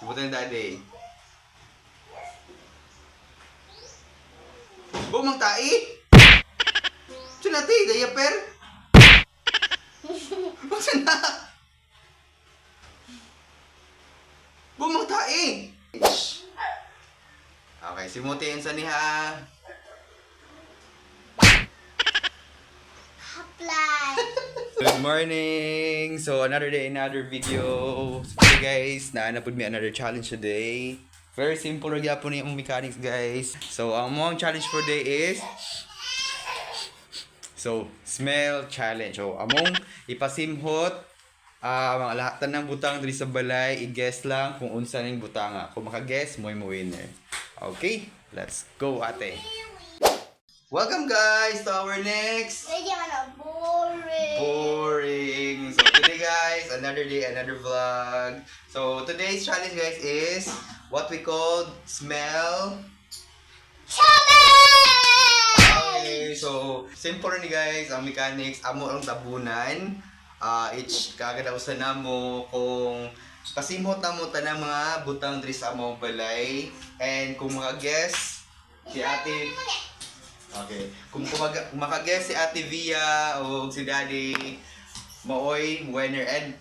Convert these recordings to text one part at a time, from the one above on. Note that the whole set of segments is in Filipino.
Subutin na daddy. Bumang tai? Sunati, diaper? Bakit na? Bumang tai! Okay, simutin sa niha. Good morning! So, another day, another video. So, guys, naanapod me another challenge today. Very simple rin po na yung mechanics, guys. So, ang mga challenge for today is smell challenge. So, among ipasimhot mga lahat ng butang diri sa balay, i-guess lang kung unsa ning butanga. Kung maka-guess, mo winner. Okay, let's go, ate. Welcome guys to our next boring. So today guys, another day, another vlog. So today's challenge guys is what we call smell challenge. Okay, so simple ni guys ang mechanics. Amo ang tabunan. Each kagadawasan namo kung pasimhot na mo tanang mga butang diri sa among balay, and kung mga guess si ate. Okay. Kung maka-guess si Ate Via o si Daddy, maoy winner. And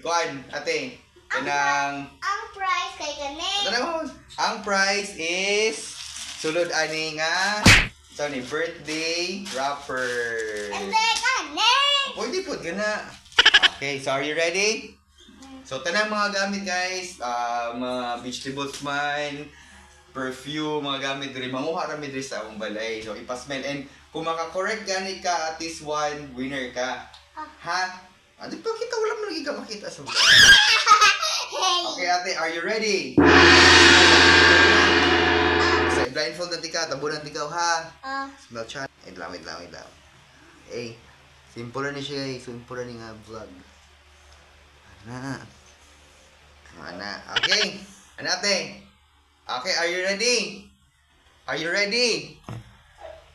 kuan ate, kanang ang prize kay kani. Ang prize is sulod ani nga birthday wrapper. Ende kani. Pwede po gana. Okay, so are you ready? So tanang mga gamit guys, mga vegetables man, perfume, mga gamit diri, manguha ra mi diri sa among balay. So ipasmell, and kung maka-correct gani ka at least one, winner ka. Ha? Di pa kita, wala mo lagi ka makita sa vlog. Okay ate, are you ready? So blindfold natin ka, tabunan natin ka ha. Smell chat. Wait lang. Eh, simple ni siya guys, simple ni nga vlog. Ana. Okay. Anate. Okay, are you ready? Are you ready?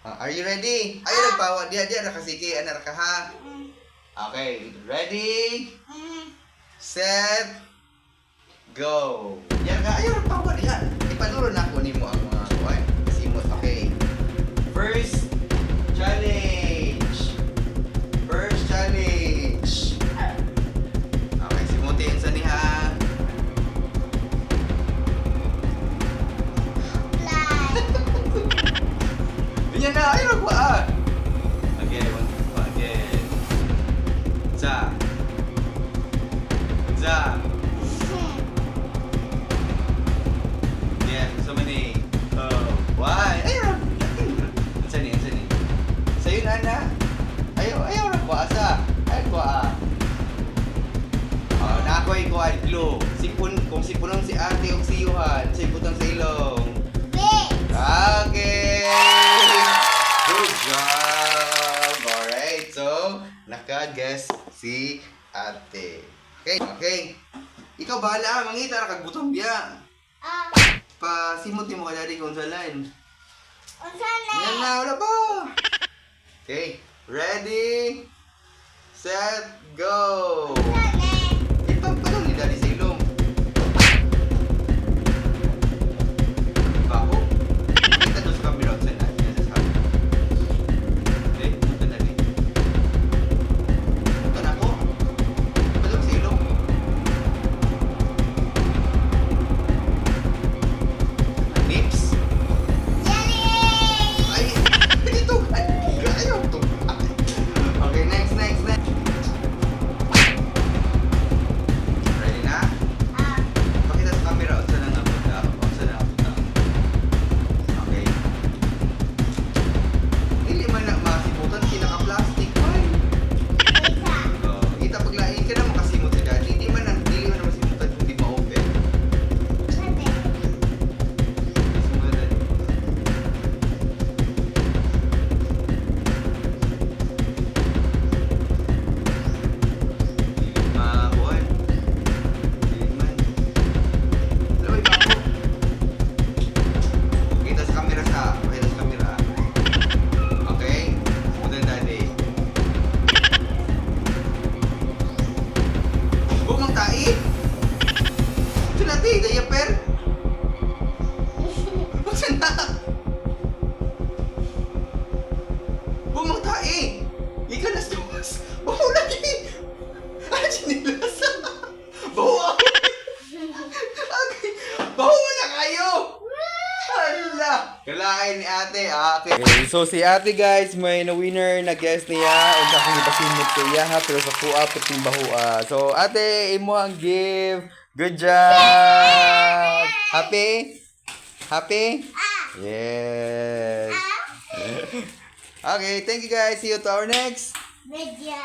Are you ready? Ayaw nagpawa. Dia nakasiki. Anak ka ha? Okay, ready? Set. Go. Yan ka. Ayaw nagpawa. Yan. Ipanuro na ako ni mo ang mga kuwan. Simot. Okay. First challenge. Okay, simutin sa niha. Yan na, ayaw ba? Again. Za. Yeah, so many. Why? Ayaw. Sani. Sa'yo na na. Ayaw na ba? Asa? Ayaw ba? Nakoy ko ay blue. Kung sipunon si ate o si Yuhan, siputang sa ilong. Okay. Good job. Alright. So, naka-guess si ate. Okay. Ikaw bahala. Mangita na kagbutang biya. Pasimot mo ka daddy kung saan. Yan na. Wala ba? Okay. Ready? Set. Go. Ipagpagong ni daddy sa ilong. ate, diaper. Basta na. Bumang tae. Ika na stuwas. Baho lagi. Ah, sinilas. Baho ako. Okay. Baho mo na kayo. Hala. Kalain ni ate. Okay. So si ate guys, may na-winner na guest niya. Unsa akong ipasimot ko iya ha. Pero sa kuha puting baho. So ate, imo ang give. Good job. Happy? Happy? Yes. Okay, thank you guys. See you to our next Video.